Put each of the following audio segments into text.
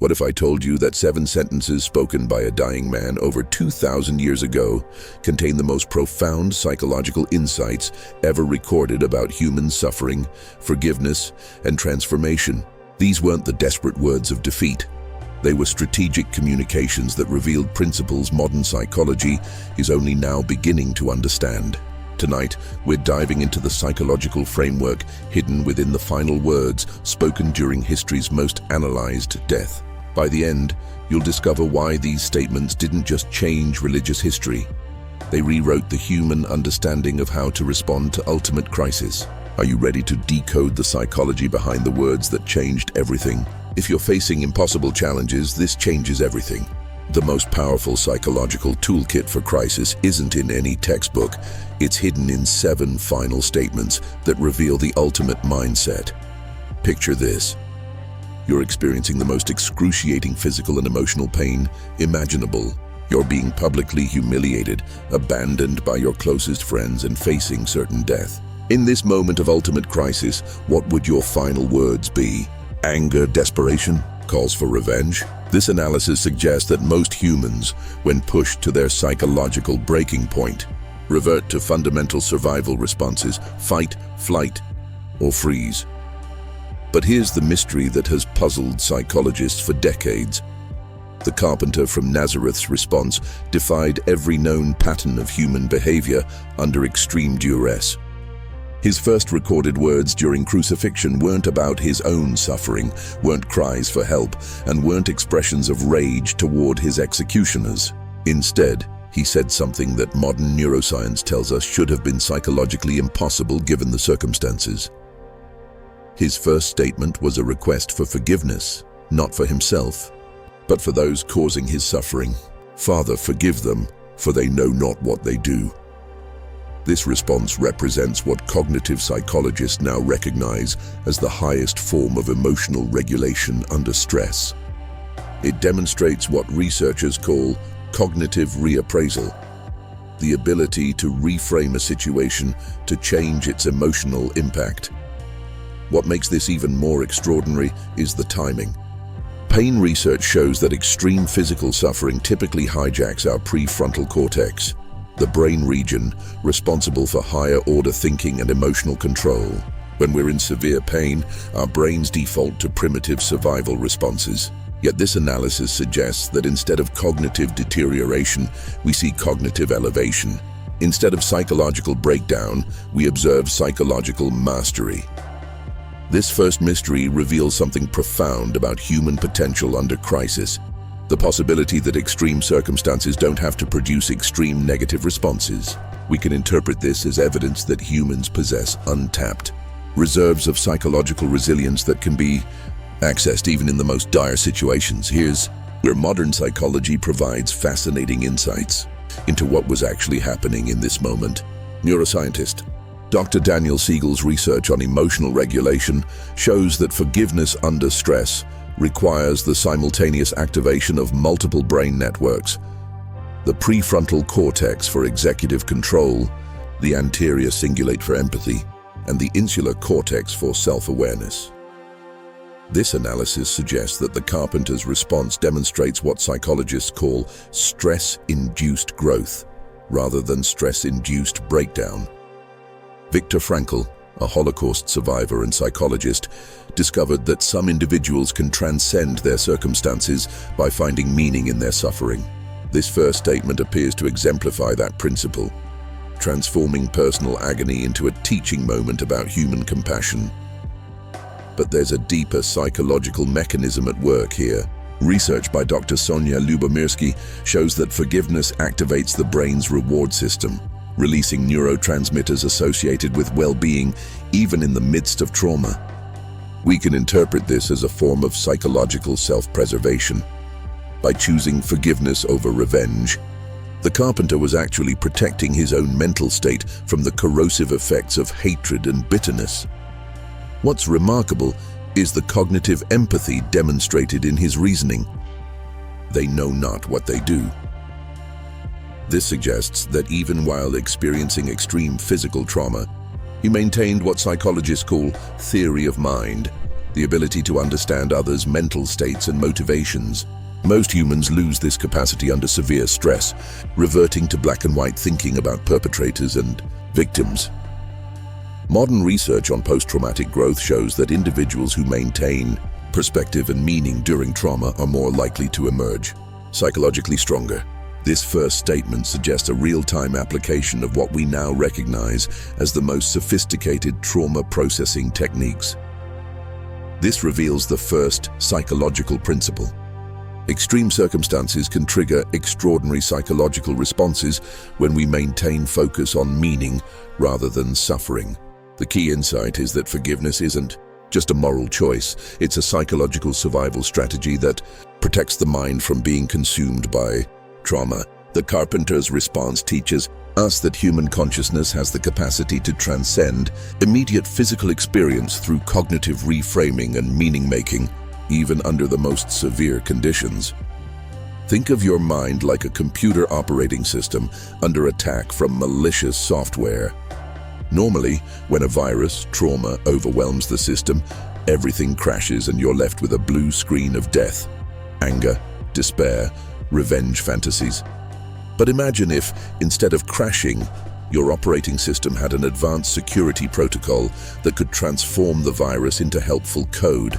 What if I told you that 7 sentences spoken by a dying man over 2,000 years ago contain the most profound psychological insights ever recorded about human suffering, forgiveness, and transformation? These weren't the desperate words of defeat. They were strategic communications that revealed principles modern psychology is only now beginning to understand. Tonight, we're diving into the psychological framework hidden within the final words spoken during history's most analyzed death. By the end, you'll discover why these statements didn't just change religious history. They rewrote the human understanding of how to respond to ultimate crisis. Are you ready to decode the psychology behind the words that changed everything? If you're facing impossible challenges, this changes everything. The most powerful psychological toolkit for crisis isn't in any textbook. It's hidden in 7 final statements that reveal the ultimate mindset. Picture this. You're experiencing the most excruciating physical and emotional pain imaginable. You're being publicly humiliated, abandoned by your closest friends, and facing certain death. In this moment of ultimate crisis, what would your final words be? Anger, desperation, calls for revenge? This analysis suggests that most humans, when pushed to their psychological breaking point, revert to fundamental survival responses: fight, flight, or freeze. But here's the mystery that has puzzled psychologists for decades. The carpenter from Nazareth's response defied every known pattern of human behavior under extreme duress. His first recorded words during crucifixion weren't about his own suffering, weren't cries for help, and weren't expressions of rage toward his executioners. Instead, he said something that modern neuroscience tells us should have been psychologically impossible given the circumstances. His first statement was a request for forgiveness, not for himself, but for those causing his suffering. "Father, forgive them, for they know not what they do." This response represents what cognitive psychologists now recognize as the highest form of emotional regulation under stress. It demonstrates what researchers call cognitive reappraisal, the ability to reframe a situation to change its emotional impact. What makes this even more extraordinary is the timing. Pain research shows that extreme physical suffering typically hijacks our prefrontal cortex, the brain region responsible for higher-order thinking and emotional control. When we're in severe pain, our brains default to primitive survival responses. Yet this analysis suggests that instead of cognitive deterioration, we see cognitive elevation. Instead of psychological breakdown, we observe psychological mastery. This first mystery reveals something profound about human potential under crisis. The possibility that extreme circumstances don't have to produce extreme negative responses. We can interpret this as evidence that humans possess untapped reserves of psychological resilience that can be accessed even in the most dire situations. Here's where modern psychology provides fascinating insights into what was actually happening in this moment. Neuroscientist Dr. Daniel Siegel's research on emotional regulation shows that forgiveness under stress requires the simultaneous activation of multiple brain networks: the prefrontal cortex for executive control, the anterior cingulate for empathy, and the insular cortex for self-awareness. This analysis suggests that the carpenter's response demonstrates what psychologists call stress-induced growth, rather than stress-induced breakdown. Viktor Frankl, a Holocaust survivor and psychologist, discovered that some individuals can transcend their circumstances by finding meaning in their suffering. This first statement appears to exemplify that principle, transforming personal agony into a teaching moment about human compassion. But there's a deeper psychological mechanism at work here. Research by Dr. Sonia Lubomirsky shows that forgiveness activates the brain's reward system, releasing neurotransmitters associated with well-being even in the midst of trauma. We can interpret this as a form of psychological self-preservation. By choosing forgiveness over revenge, the carpenter was actually protecting his own mental state from the corrosive effects of hatred and bitterness. What's remarkable is the cognitive empathy demonstrated in his reasoning. They know not what they do. This suggests that even while experiencing extreme physical trauma, he maintained what psychologists call theory of mind, the ability to understand others' mental states and motivations. Most humans lose this capacity under severe stress, reverting to black and white thinking about perpetrators and victims. Modern research on post-traumatic growth shows that individuals who maintain perspective and meaning during trauma are more likely to emerge psychologically stronger. This first statement suggests a real-time application of what we now recognize as the most sophisticated trauma processing techniques. This reveals the first psychological principle. Extreme circumstances can trigger extraordinary psychological responses when we maintain focus on meaning rather than suffering. The key insight is that forgiveness isn't just a moral choice, it's a psychological survival strategy that protects the mind from being consumed by trauma. The Carpenter's response teaches us that human consciousness has the capacity to transcend immediate physical experience through cognitive reframing and meaning-making, even under the most severe conditions. Think of your mind like a computer operating system under attack from malicious software. Normally, when a virus, trauma, overwhelms the system, everything crashes and you're left with a blue screen of death, anger, despair, revenge fantasies. But imagine if, instead of crashing, your operating system had an advanced security protocol that could transform the virus into helpful code.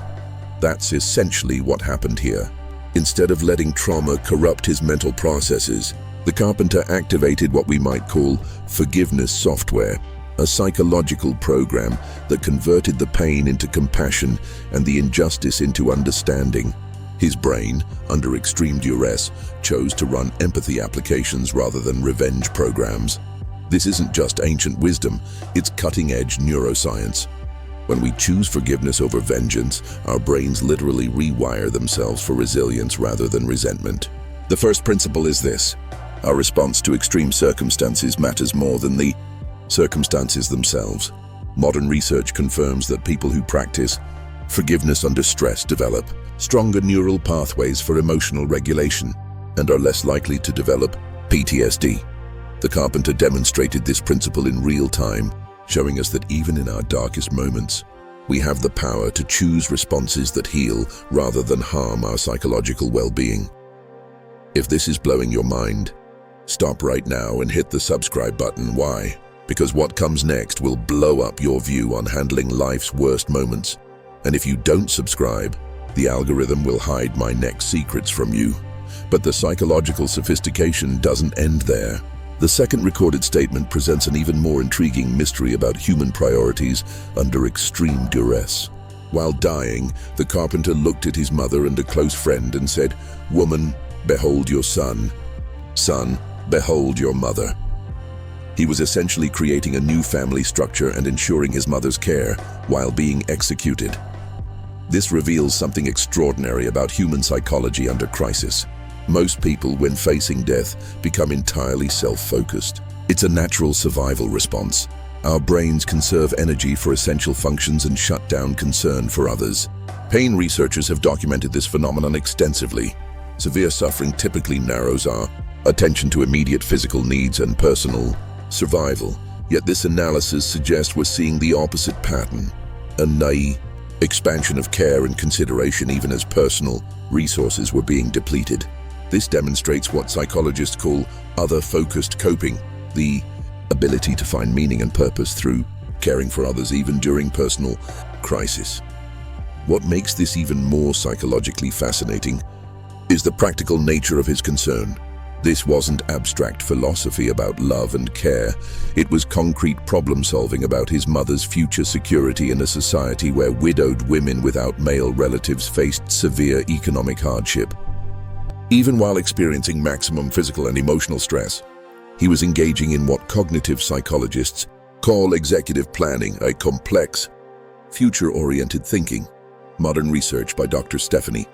That's essentially what happened here. Instead of letting trauma corrupt his mental processes, the Carpenter activated what we might call forgiveness software, a psychological program that converted the pain into compassion and the injustice into understanding. His brain, under extreme duress, chose to run empathy applications rather than revenge programs. This isn't just ancient wisdom, it's cutting-edge neuroscience. When we choose forgiveness over vengeance, our brains literally rewire themselves for resilience rather than resentment. The first principle is this: our response to extreme circumstances matters more than the circumstances themselves. Modern research confirms that people who practice forgiveness under stress develop stronger neural pathways for emotional regulation and are less likely to develop PTSD. The Carpenter demonstrated this principle in real time, showing us that even in our darkest moments, we have the power to choose responses that heal rather than harm our psychological well-being. If this is blowing your mind, stop right now and hit the subscribe button. Why? Because what comes next will blow up your view on handling life's worst moments. And if you don't subscribe, the algorithm will hide my next secrets from you. But the psychological sophistication doesn't end there. The second recorded statement presents an even more intriguing mystery about human priorities under extreme duress. While dying, the Carpenter looked at his mother and a close friend and said, "Woman, behold your son. Son, behold your mother." He was essentially creating a new family structure and ensuring his mother's care while being executed. This reveals something extraordinary about human psychology under crisis. Most people, when facing death, become entirely self-focused. It's a natural survival response. Our brains conserve energy for essential functions and shut down concern for others. Pain researchers have documented this phenomenon extensively. Severe suffering typically narrows our attention to immediate physical needs and personal survival. Yet this analysis suggests we're seeing the opposite pattern, a naive expansion of care and consideration even as personal resources were being depleted. This demonstrates what psychologists call other-focused coping, the ability to find meaning and purpose through caring for others even during personal crisis. What makes this even more psychologically fascinating is the practical nature of his concern. This wasn't abstract philosophy about love and care. It was concrete problem-solving about his mother's future security in a society where widowed women without male relatives faced severe economic hardship. Even while experiencing maximum physical and emotional stress, he was engaging in what cognitive psychologists call executive planning, a complex, future-oriented thinking. Modern research by Dr. Stephanie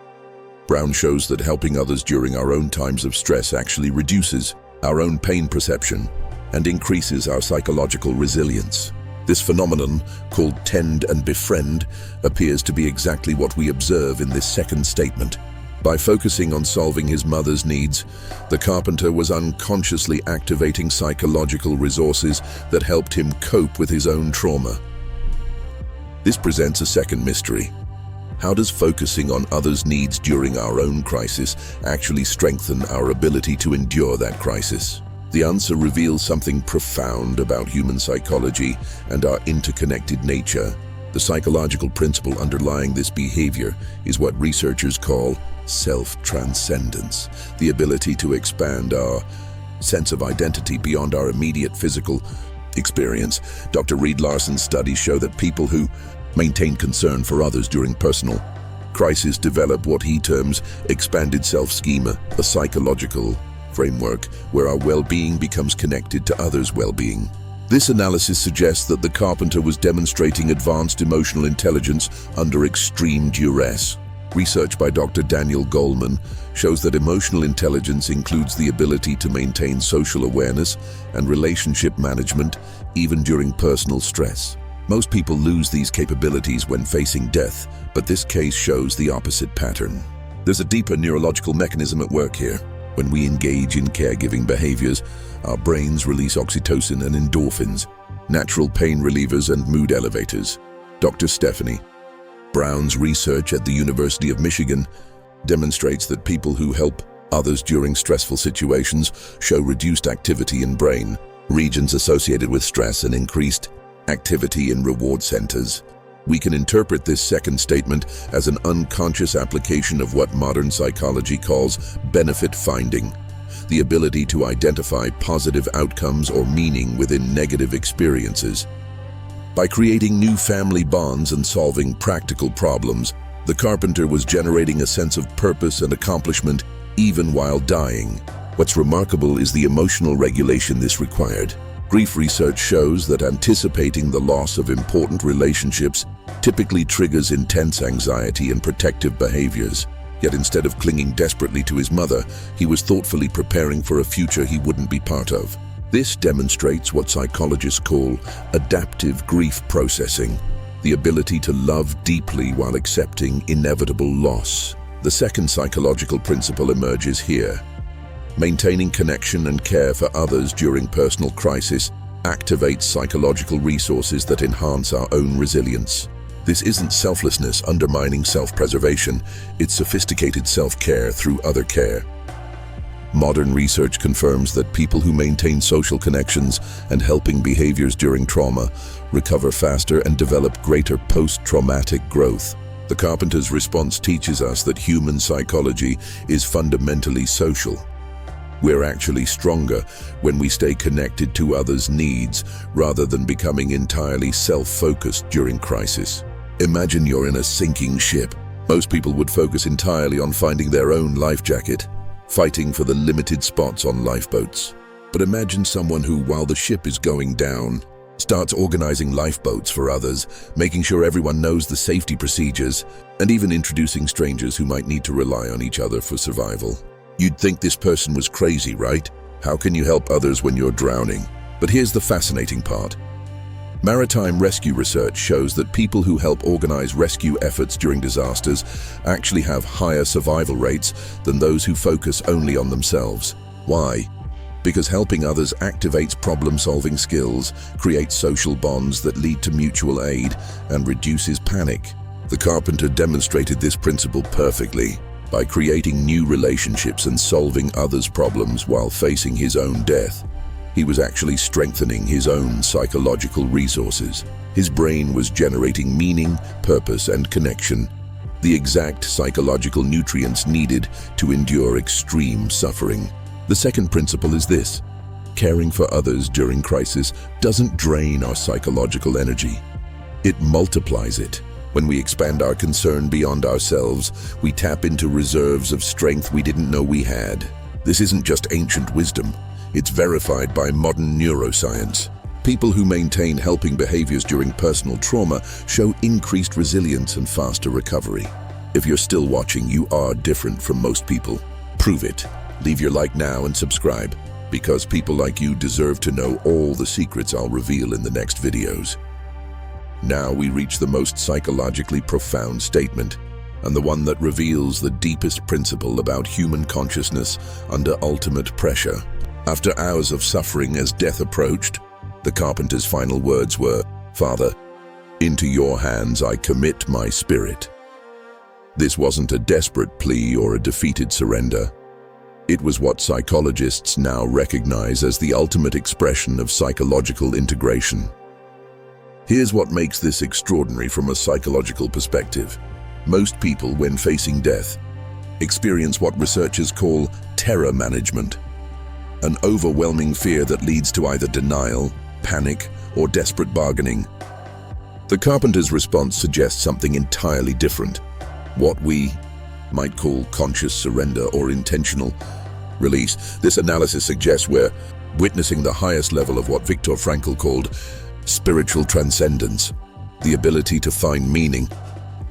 Brown shows that helping others during our own times of stress actually reduces our own pain perception and increases our psychological resilience. This phenomenon, called tend and befriend, appears to be exactly what we observe in this second statement. By focusing on solving his mother's needs, the Carpenter was unconsciously activating psychological resources that helped him cope with his own trauma. This presents a second mystery. How does focusing on others' needs during our own crisis actually strengthen our ability to endure that crisis? The answer reveals something profound about human psychology and our interconnected nature. The psychological principle underlying this behavior is what researchers call self-transcendence, the ability to expand our sense of identity beyond our immediate physical experience. Dr. Reed Larson's studies show that people who maintain concern for others during personal crisis develop what he terms expanded self-schema, a psychological framework where our well-being becomes connected to others' well-being. This analysis suggests that the carpenter was demonstrating advanced emotional intelligence under extreme duress. Research by Dr. Daniel Goleman shows that emotional intelligence includes the ability to maintain social awareness and relationship management even during personal stress. Most people lose these capabilities when facing death, but this case shows the opposite pattern. There's a deeper neurological mechanism at work here. When we engage in caregiving behaviors, our brains release oxytocin and endorphins, natural pain relievers and mood elevators. Dr. Stephanie Brown's research at the University of Michigan demonstrates that people who help others during stressful situations show reduced activity in brain regions associated with stress and increased activity in reward centers. We can interpret this second statement as an unconscious application of what modern psychology calls benefit finding, the ability to identify positive outcomes or meaning within negative experiences. By creating new family bonds and solving practical problems, the carpenter was generating a sense of purpose and accomplishment even while dying. What's remarkable is the emotional regulation this required. Grief research shows that anticipating the loss of important relationships typically triggers intense anxiety and protective behaviors. Yet instead of clinging desperately to his mother, he was thoughtfully preparing for a future he wouldn't be part of. This demonstrates what psychologists call adaptive grief processing, the ability to love deeply while accepting inevitable loss. The second psychological principle emerges here. Maintaining connection and care for others during personal crisis activates psychological resources that enhance our own resilience. This isn't selflessness undermining self-preservation, it's sophisticated self-care through other care. Modern research confirms that people who maintain social connections and helping behaviors during trauma recover faster and develop greater post-traumatic growth. The carpenter's response teaches us that human psychology is fundamentally social. We're actually stronger when we stay connected to others' needs rather than becoming entirely self-focused during crisis. Imagine you're in a sinking ship. Most people would focus entirely on finding their own life jacket, fighting for the limited spots on lifeboats. But imagine someone who, while the ship is going down, starts organizing lifeboats for others, making sure everyone knows the safety procedures, and even introducing strangers who might need to rely on each other for survival. You'd think this person was crazy, right? How can you help others when you're drowning? But here's the fascinating part. Maritime rescue research shows that people who help organize rescue efforts during disasters actually have higher survival rates than those who focus only on themselves. Why? Because helping others activates problem-solving skills, creates social bonds that lead to mutual aid, and reduces panic. The carpenter demonstrated this principle perfectly by creating new relationships and solving others' problems while facing his own death. He was actually strengthening his own psychological resources. His brain was generating meaning, purpose, and connection, the exact psychological nutrients needed to endure extreme suffering. The second principle is this: caring for others during crisis doesn't drain our psychological energy. It multiplies it. When we expand our concern beyond ourselves, we tap into reserves of strength we didn't know we had. This isn't just ancient wisdom. It's verified by modern neuroscience. People who maintain helping behaviors during personal trauma show increased resilience and faster recovery. If you're still watching, you are different from most people. Prove it. Leave your like now and subscribe, because people like you deserve to know all the secrets I'll reveal in the next videos. Now we reach the most psychologically profound statement, and the one that reveals the deepest principle about human consciousness under ultimate pressure. After hours of suffering as death approached, the carpenter's final words were, "Father, into your hands I commit my spirit." This wasn't a desperate plea or a defeated surrender. It was what psychologists now recognize as the ultimate expression of psychological integration. Here's what makes this extraordinary from a psychological perspective. Most people, when facing death, experience what researchers call terror management, an overwhelming fear that leads to either denial, panic, or desperate bargaining. The Carpenter's response suggests something entirely different, what we might call conscious surrender or intentional release. This analysis suggests we're witnessing the highest level of what Viktor Frankl called spiritual transcendence, the ability to find meaning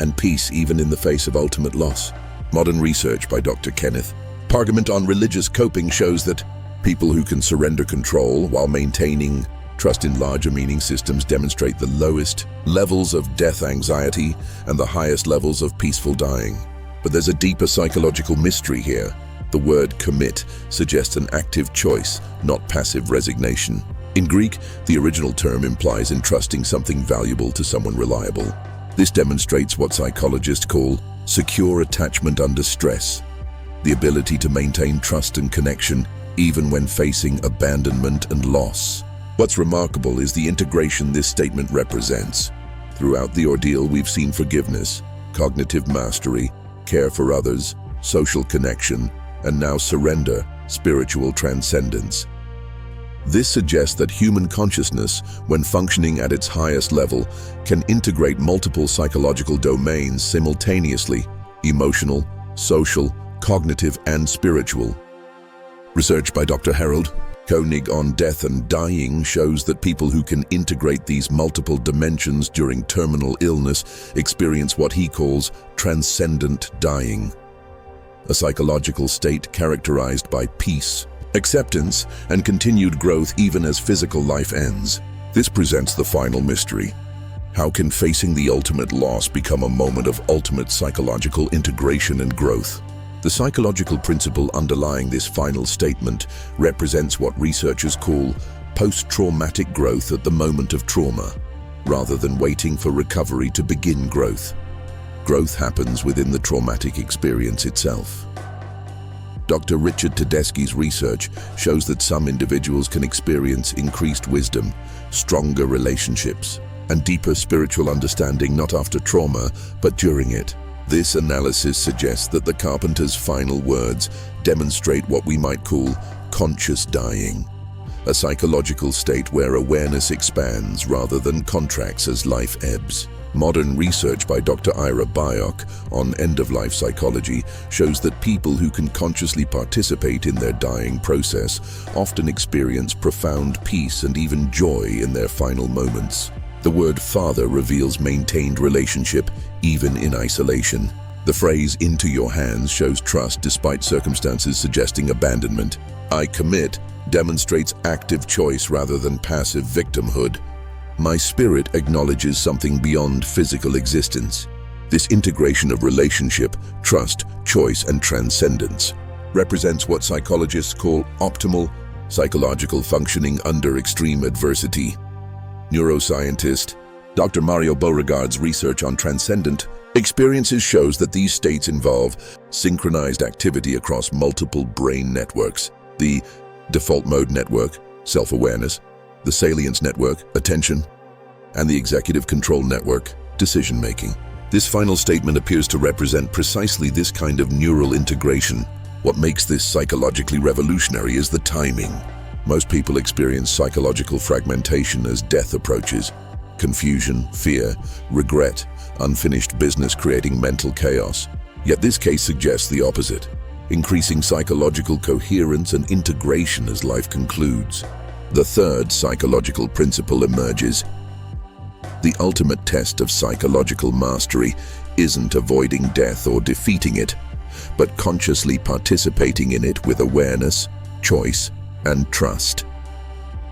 and peace even in the face of ultimate loss. Modern research by Dr. Kenneth Pargament on religious coping shows that people who can surrender control while maintaining trust in larger meaning systems demonstrate the lowest levels of death anxiety and the highest levels of peaceful dying. But there's a deeper psychological mystery here. The word commit suggests an active choice, not passive resignation. In Greek, the original term implies entrusting something valuable to someone reliable. This demonstrates what psychologists call secure attachment under stress, the ability to maintain trust and connection even when facing abandonment and loss. What's remarkable is the integration this statement represents. Throughout the ordeal, we've seen forgiveness, cognitive mastery, care for others, social connection, and now surrender, spiritual transcendence. This suggests that human consciousness, when functioning at its highest level, can integrate multiple psychological domains simultaneously: emotional, social, cognitive, and spiritual. Research by Dr. Harold Koenig on death and dying shows that people who can integrate these multiple dimensions during terminal illness experience what he calls transcendent dying, a psychological state characterized by peace, acceptance, and continued growth even as physical life ends. This presents the final mystery. How can facing the ultimate loss become a moment of ultimate psychological integration and growth? The psychological principle underlying this final statement represents what researchers call post-traumatic growth at the moment of trauma, rather than waiting for recovery to begin growth. Growth happens within the traumatic experience itself. Dr. Richard Tedeschi's research shows that some individuals can experience increased wisdom, stronger relationships, and deeper spiritual understanding not after trauma, but during it. This analysis suggests that the Carpenter's final words demonstrate what we might call conscious dying, a psychological state where awareness expands rather than contracts as life ebbs. Modern research by Dr. Ira Byock on end-of-life psychology shows that people who can consciously participate in their dying process often experience profound peace and even joy in their final moments. The word father reveals maintained relationship, even in isolation. The phrase "into your hands" shows trust despite circumstances suggesting abandonment. "I commit" demonstrates active choice rather than passive victimhood. "My spirit" acknowledges something beyond physical existence. This integration of relationship, trust, choice, and transcendence represents what psychologists call optimal psychological functioning under extreme adversity. Neuroscientist Dr. Mario Beauregard's research on transcendent experiences shows that these states involve synchronized activity across multiple brain networks: the default mode network, self-awareness; the salience network, attention; and the executive control network, decision-making. This final statement appears to represent precisely this kind of neural integration. What makes this psychologically revolutionary is the timing. Most people experience psychological fragmentation as death approaches: confusion, fear, regret, unfinished business creating mental chaos. Yet this case suggests the opposite, increasing psychological coherence and integration as life concludes. The third psychological principle emerges. The ultimate test of psychological mastery isn't avoiding death or defeating it, but consciously participating in it with awareness, choice, and trust.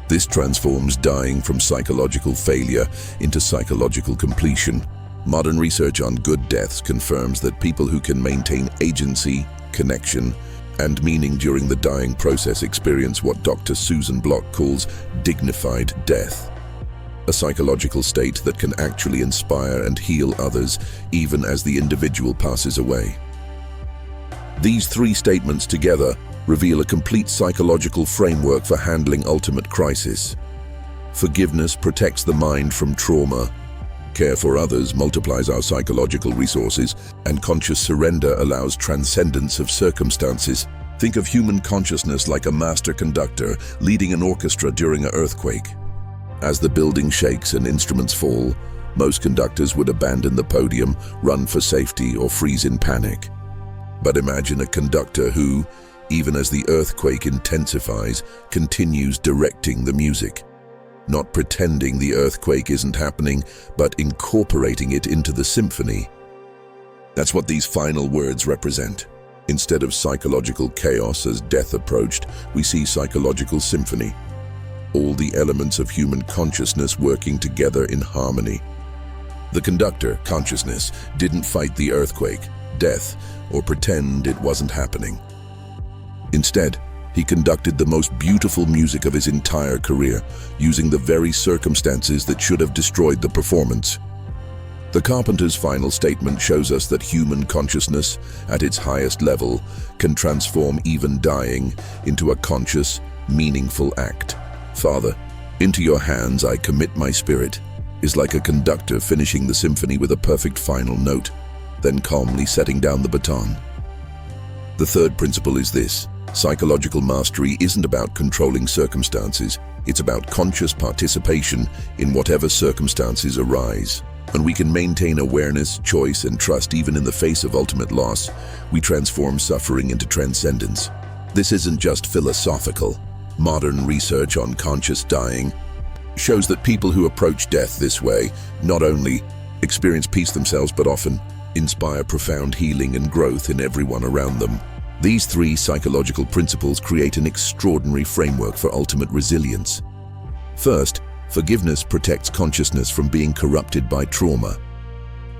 This transforms dying from psychological failure into psychological completion. Modern research on good deaths confirms that people who can maintain agency, connection, and meaning during the dying process experience what Dr. Susan Block calls dignified death. a psychological state that can actually inspire and heal others even as the individual passes away. These three statements together reveal a complete psychological framework for handling ultimate crisis. Forgiveness protects the mind from trauma. Care for others multiplies our psychological resources, and conscious surrender allows transcendence of circumstances. Think of human consciousness like a master conductor leading an orchestra during an earthquake. As the building shakes and instruments fall, most conductors would abandon the podium, run for safety, or freeze in panic. But imagine a conductor who, even as the earthquake intensifies, continues directing the music. Not pretending the earthquake isn't happening, but incorporating it into the symphony. That's what these final words represent. Instead of psychological chaos as death approached, we see psychological symphony. All the elements of human consciousness working together in harmony. The conductor, consciousness, didn't fight the earthquake, death, or pretend it wasn't happening. Instead, he conducted the most beautiful music of his entire career, using the very circumstances that should have destroyed the performance. The Carpenter's final statement shows us that human consciousness, at its highest level, can transform even dying into a conscious, meaningful act. Father, into your hands I commit my spirit, is like a conductor finishing the symphony with a perfect final note, then calmly setting down the baton. The third principle is this: psychological mastery isn't about controlling circumstances, it's about conscious participation in whatever circumstances arise. When we can maintain awareness, choice, and trust even in the face of ultimate loss, we transform suffering into transcendence. This isn't just philosophical. Modern research on conscious dying shows that people who approach death this way not only experience peace themselves, but often inspire profound healing and growth in everyone around them. These three psychological principles create an extraordinary framework for ultimate resilience. First, forgiveness protects consciousness from being corrupted by trauma.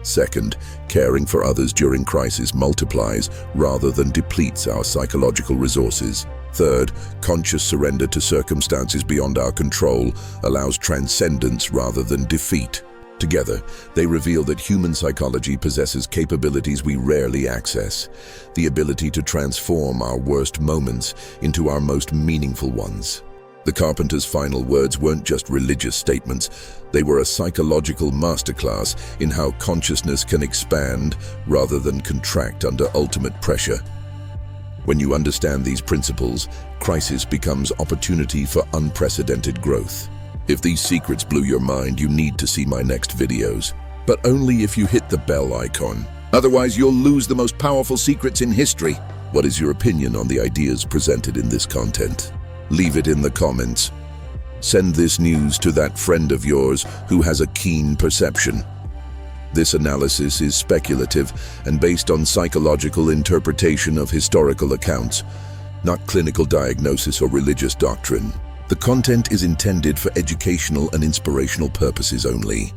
Second, caring for others during crisis multiplies rather than depletes our psychological resources. Third, conscious surrender to circumstances beyond our control allows transcendence rather than defeat. Together, they reveal that human psychology possesses capabilities we rarely access, the ability to transform our worst moments into our most meaningful ones. The Carpenter's final words weren't just religious statements, they were a psychological masterclass in how consciousness can expand rather than contract under ultimate pressure. When you understand these principles, crisis becomes opportunity for unprecedented growth. If these secrets blew your mind, you need to see my next videos. But only if you hit the bell icon. Otherwise, you'll lose the most powerful secrets in history. What is your opinion on the ideas presented in this content? Leave it in the comments. Send this news to that friend of yours who has a keen perception. This analysis is speculative and based on psychological interpretation of historical accounts, not clinical diagnosis or religious doctrine. The content is intended for educational and inspirational purposes only.